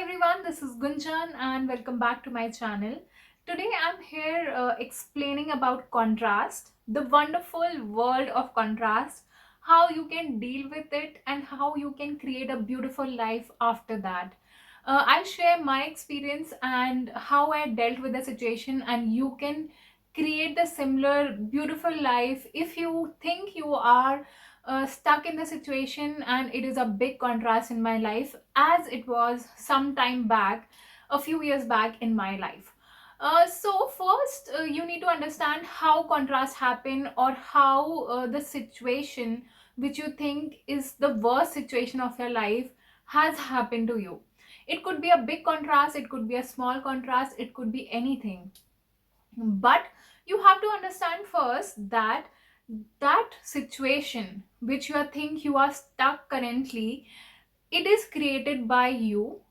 everyone, this is Gunjan and welcome back to my channel. Today I'm here explaining about contrast, the wonderful world of contrast, how you can deal with it and how you can create a beautiful life after that. I'll share my experience and how I dealt with the situation, and you can create the similar beautiful life if you think you are stuck in the situation and it is a big contrast in my life as it was some time back, a few years back in my life. So first, you need to understand how contrast happen, or how the situation which you think is the worst situation of your life has happened to you. It could be a big contrast, it could be a small contrast, it could be anything. But you have to understand first that that situation which you are think you are stuck currently, it is created by you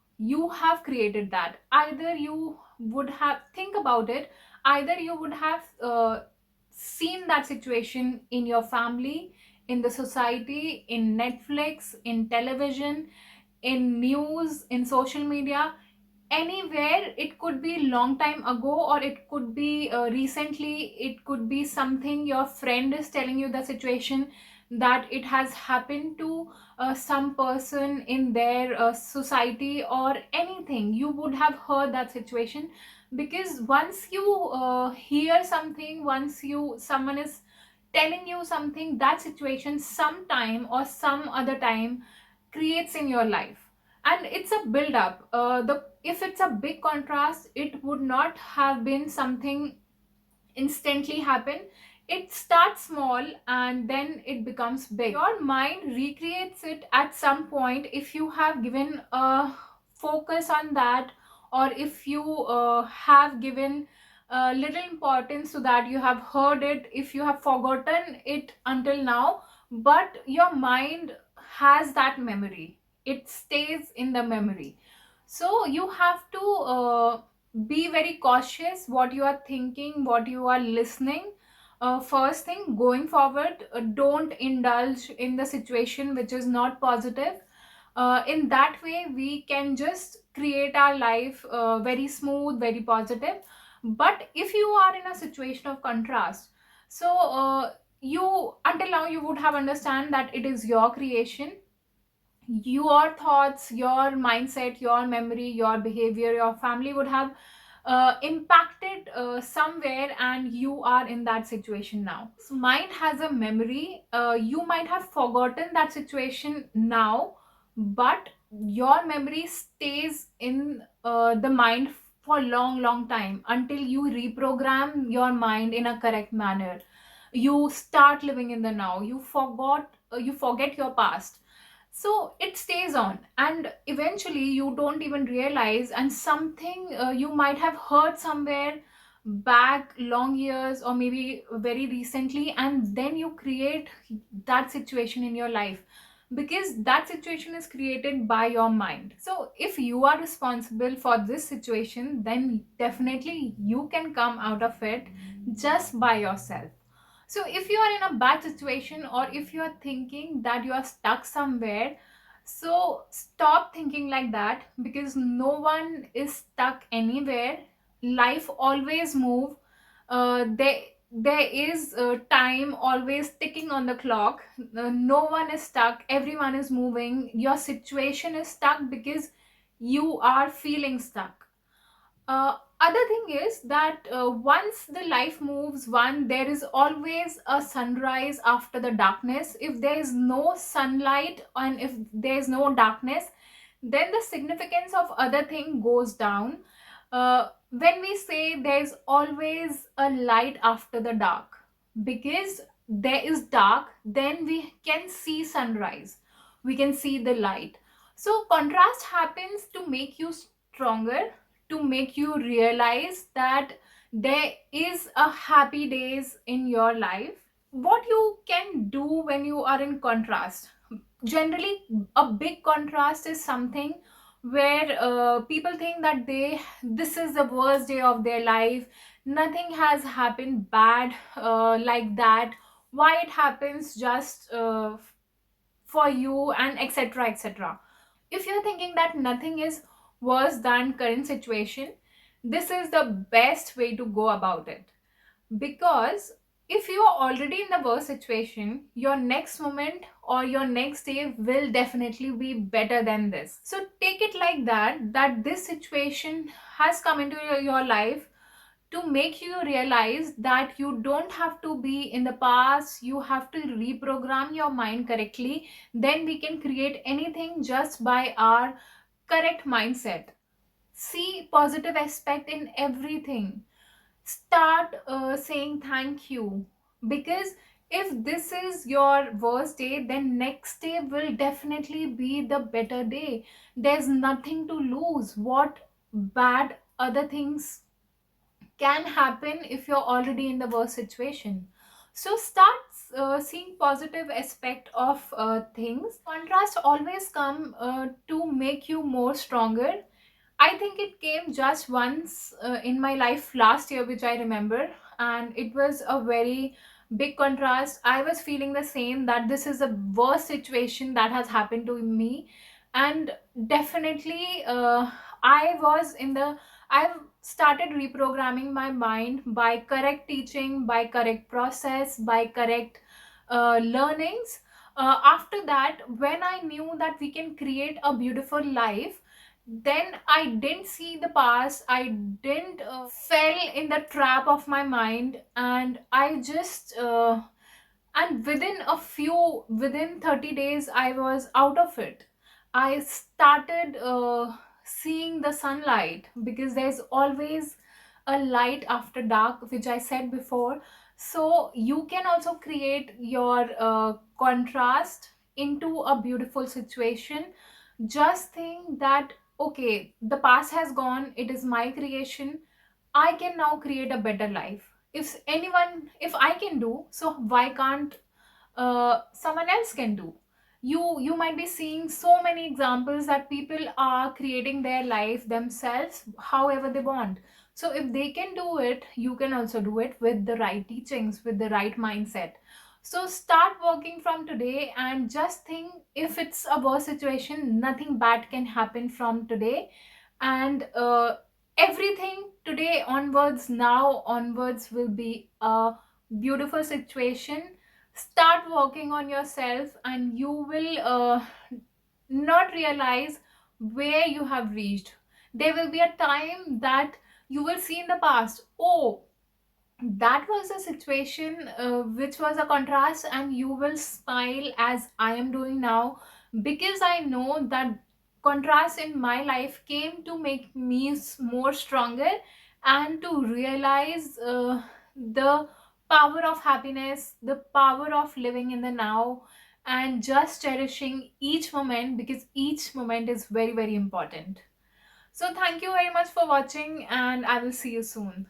have created that. Either you would have think about it, either you would have seen that situation in your family, in the society, in Netflix, in television, in news, in social media, anywhere. It could be long time ago, or it could be recently. It could be something your friend is telling you the situation, that it has happened to some person in their society, or anything. You would have heard that situation, because once you hear something, once you someone is telling you something, that situation sometime or some other time creates in your life, and it's a build up. The If it's a big contrast, it would not have been something instantly happen. It starts small and then it becomes big. Your mind recreates it at some point if you have given a focus on that, or if you have given little importance to that. You have heard it, if you have forgotten it until now, but your mind has that memory, it stays in the memory. So you have to be very cautious what you are thinking, what you are listening. First thing, going forward, don't indulge in the situation which is not positive. In that way we can just create our life very smooth, very positive. But if you are in a situation of contrast, so you until now you would have understand that it is your creation, your thoughts, your mindset, your memory, your behavior, your family would have impacted somewhere, and you are in that situation now. So mind has a memory. You might have forgotten that situation now, but your memory stays in the mind for long, long time, until you reprogram your mind in a correct manner. You start living in the now. You forget your past, so it stays on, and eventually you don't even realize, and something you might have heard somewhere back long years, or maybe very recently, and then you create that situation in your life, because that situation is created by your mind. So if you are responsible for this situation, then definitely you can come out of it just by yourself. So if you are in a bad situation, or if you are thinking that you are stuck somewhere, so stop thinking like that, because no one is stuck anywhere. Life always move. There is time always ticking on the clock. No one is stuck. Everyone is moving. Your situation is stuck because you are feeling stuck. Other thing is that once the life moves one, there is always a sunrise after the darkness. If there is no sunlight and if there is no darkness, then the significance of other thing goes down. When we say there's always a light after the dark, because there is dark, then we can see sunrise, we can see the light. So contrast happens to make you stronger, to make you realize that there is a happy days in your life. What you can do when you are in contrast, generally a big contrast is something where people think that this is the worst day of their life. Nothing has happened bad like that. Why it happens just for you, and etc, etc. If you're thinking that nothing is worse than current situation, this is the best way to go about it. Because if you are already in the worst situation, your next moment or your next day will definitely be better than this. So take it like that, that this situation has come into your life to make you realize that you don't have to be in the past, you have to reprogram your mind correctly. Then we can create anything just by our correct mindset. See positive aspect in everything. Start saying thank you, because if this is your worst day, then next day will definitely be the better day. There's nothing to lose. What bad other things can happen if you're already in the worst situation? So start seeing positive aspect of things. Contrast always come to make you more stronger. I think it came just once in my life last year, which I remember, and it was a very big contrast. I was feeling the same, that this is the worst situation that has happened to me, and definitely I've started reprogramming my mind by correct teaching, by correct process, by correct learnings. After that, when I knew that we can create a beautiful life, then I didn't see the past, I didn't fell in the trap of my mind, and I just and within 30 days I was out of it. I started seeing the sunlight, because there's always a light after dark, which I said before. So you can also create your contrast into a beautiful situation. Just think that, okay, the past has gone, it is my creation, I can now create a better life. If I can do, so why can't someone else can do? You might be seeing so many examples that people are creating their life themselves however they want. So if they can do it, you can also do it with the right teachings, with the right mindset. So start working from today, and just think, if it's a worse situation, nothing bad can happen from today. And everything today onwards, now onwards, will be a beautiful situation. Start working on yourself, and you will not realize where you have reached. There will be a time that you will see in the past, oh, that was a situation which was a contrast, and you will smile as I am doing now, because I know that contrast in my life came to make me more stronger, and to realize the power of happiness, the power of living in the now, and just cherishing each moment, because each moment is very, very important. So thank you very much for watching, and I will see you soon.